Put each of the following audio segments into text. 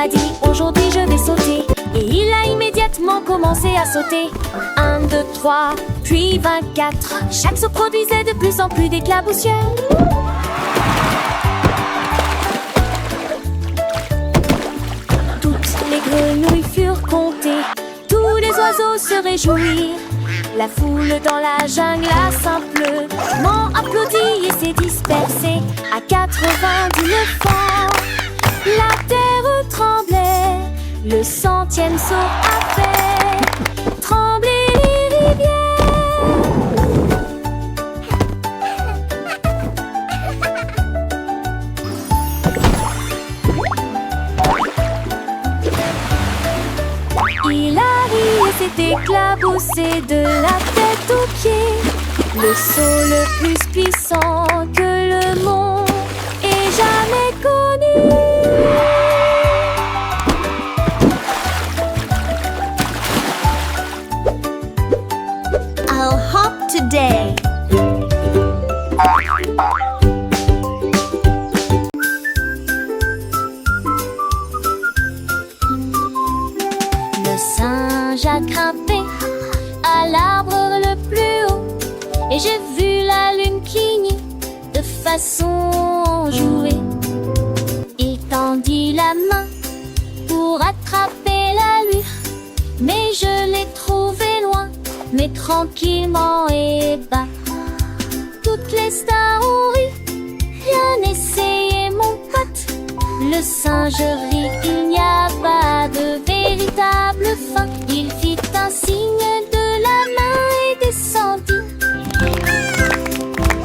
a dit aujourd'hui je vais sauter. Et il a immédiatement commencé à sauter. 1, 2, 3, puis 24. Chaque saut produisait de plus en plus d'éclaboussures. Toutes les grenouilles furent comptées. Tous les oiseaux se réjouirent. La foule dans la jungle a simplement applaudi et s'est dispersée. À 90 fois, la terre tremblait. Le 100e saut a fait trembler les rivières. Il a ri et s'est éclaboussé de la tête aux pieds. Le saut le plus puissant que le monde ait jamais connu. I'll hop today. Le singe a grimpé à l'arbre le plus haut. Et j'ai vu la lune cligner de façon enjouée. Il tendit la main pour attraper la lueur. Mais je l'ai trouvé loin, mais tranquillement et bas. Toutes les stars ont ri, bien essayé mon pote. Le singe rit, il n'y a pas de véritable fin. Il fit un signe de la main et descendit.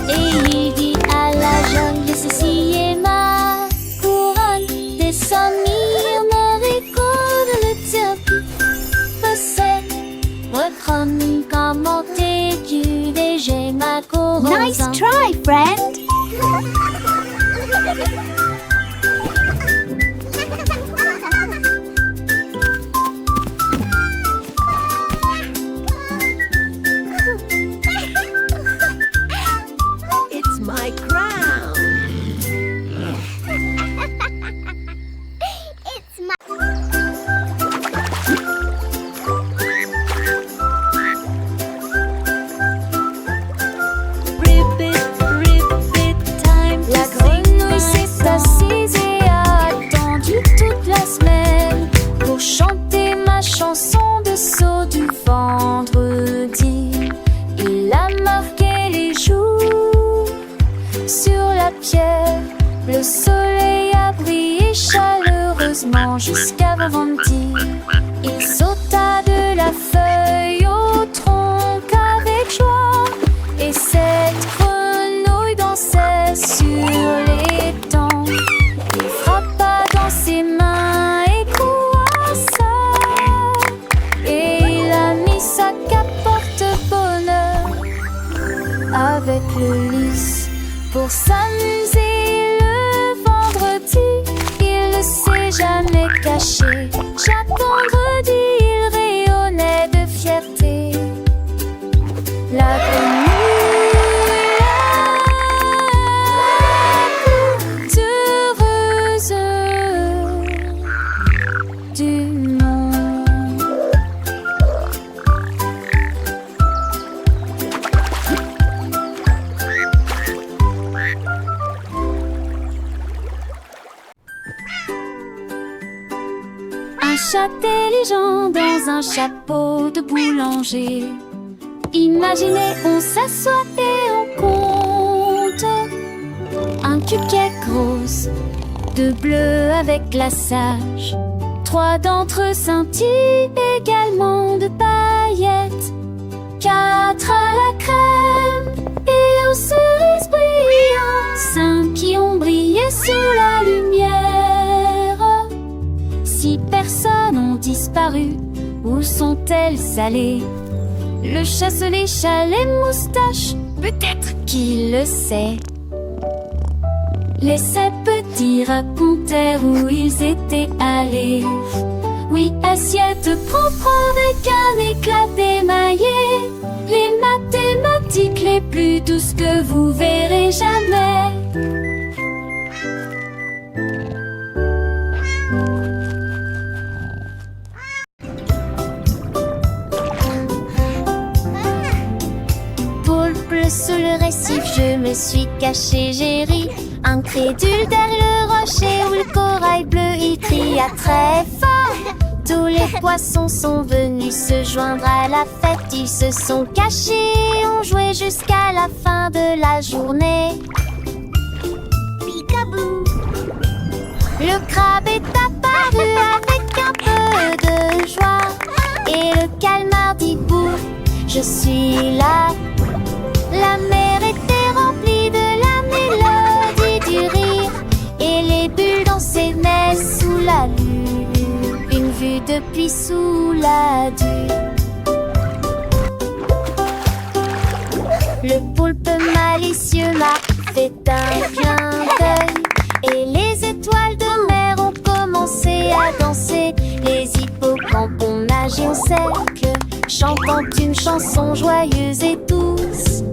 Et il dit à la jungle, ceci est ma couronne. Des sommires marigold le turpie possède. Reprends comment t'es-tu et j'ai ma couronne. Nice try, friend. It's my crown. It's my... Ribbit time. La grenouille s'est assise et a attendu toute la semaine pour chanter ma chanson de saut du vendredi. Il a marqué les jours sur la pierre. Le soleil a brillé chaleureusement jusqu'à vendredi. Il sauta de la feuille au tronc avec joie. Et cette grenouille dansait sur l'étang. Il frappa dans ses mains et courassa. Et il a mis sa cape porte-bonheur avec le lys pour s'amuser le vendredi. Il ne s'est jamais caché. Chaque vendredi, il rayonnait de fierté. La grenouille heureuse du monde. Un chat intelligent dans un chapeau de boulanger. Imaginez, on s'assoit et on compte. Un cuquet grosse, deux bleus avec glaçage. 3 d'entre eux scintillent également de paillettes. 4 à la crème et aux cerises brillantes. 5 qui ont brillé sous la lumière. 6 personnes ont disparu. Où sont-elles allées? Le chat se lécha les moustaches, peut-être qu'il le sait. Les 7 petits racontèrent où ils étaient allés. Oui, assiette propre avec un éclat d'émaillé. Les mathématiques les plus douces que vous verrez jamais. massif, je me suis caché, j'ai ri, incrédule derrière le rocher où le corail bleu il cria très fort. Tous les poissons sont venus se joindre à la fête, ils se sont cachés, ont joué jusqu'à la fin de la journée. Peekaboo. Le crabe est apparu avec un peu de joie et le calmar dit bouh, je suis là. La mer était remplie de la mélodie du rire et les bulles dansaient sous la lune, une vue depuis sous la dune. Le poulpe malicieux m'a fait un clin d'œil et les étoiles de mer ont commencé à danser. Les hippocampes ont nagé au cercle, chantant une chanson joyeuse et douce.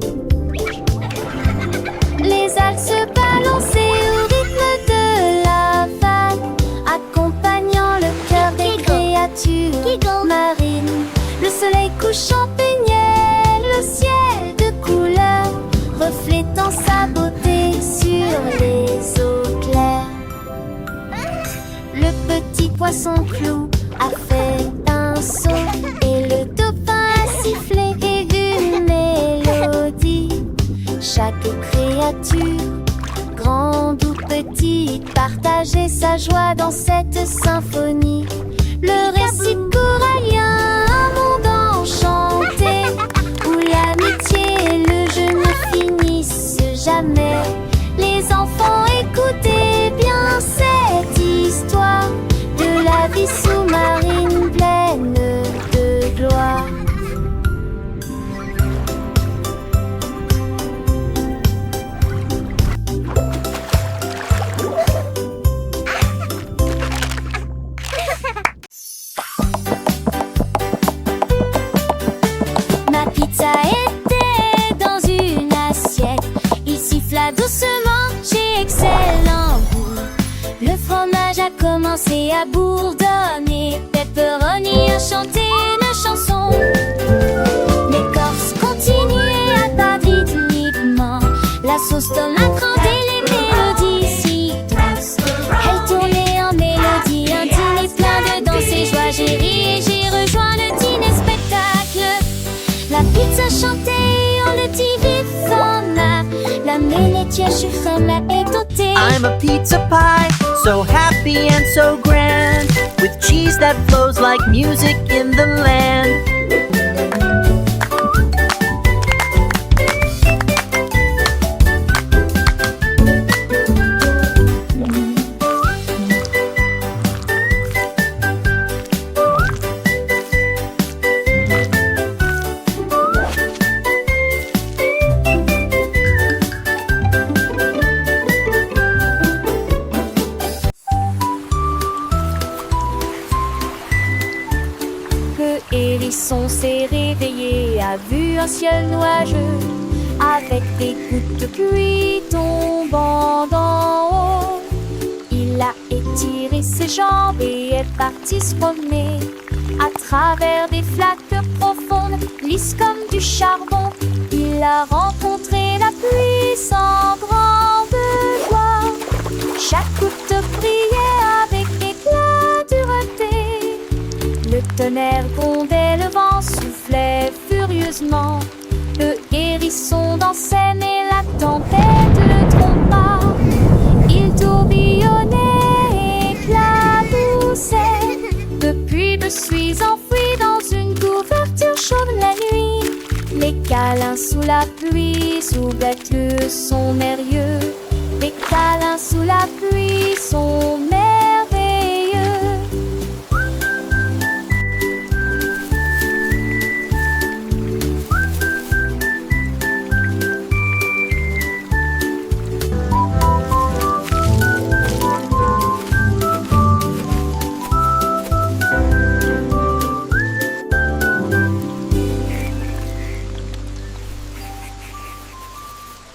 Les algues se balançaient au rythme de la vague, accompagnant le cœur des créatures marines. Le soleil couchant peignait le ciel de couleurs, reflétant sa beauté sur les eaux claires. Le petit poisson clou a fait un saut et le dauphin a sifflé une mélodie. Chaque créature, grande ou petite, partageait sa joie dans cette symphonie. Le récit corallien, un monde enchanté, où l'amitié et le jeu ne finissent jamais. Les enfants, écoutez bien cette histoire de la vie sous-marine pleine de gloire. Ma pizza était dans une assiette. Il siffla doucement, j'ai excellent goût. Le fromage a commencé à bourdonner. Pepperoni a chanté une chanson. L'écorce continuait à battre rythmiquement. La sauce tomate rendait les mélodies si douces. Elle tournait en mélodie, un dîner plein de danse et joie. J'ai ri et j'ai rejoint le dîner spectacle. La pizza chantait, on le dit vif en a. La mélodie suprême l'a étoutée. I'm a pizza pie, so happy and so grand, with cheese that flows like music in the land. Le hérisson s'est réveillé, a vu un ciel nuageux, avec des gouttes de pluie tombant d'en haut. Il a étiré ses jambes et est parti se promener à travers des flaques profondes, lisses comme du charbon. Il a rencontré la pluie sans grande joie. Chaque goutte brillait avec éclat de dureté. Le tonnerre grondait, le vent soufflait furieusement. Le hérisson dansait, mais la tempête le trompa. Il tourbillonnait, éclaboussait. Depuis, me suis enfoui dans une couverture chaude la nuit. Les câlins sous la pluie soulèvent le son merveilleux. Les câlins sous la pluie sont merveilleux.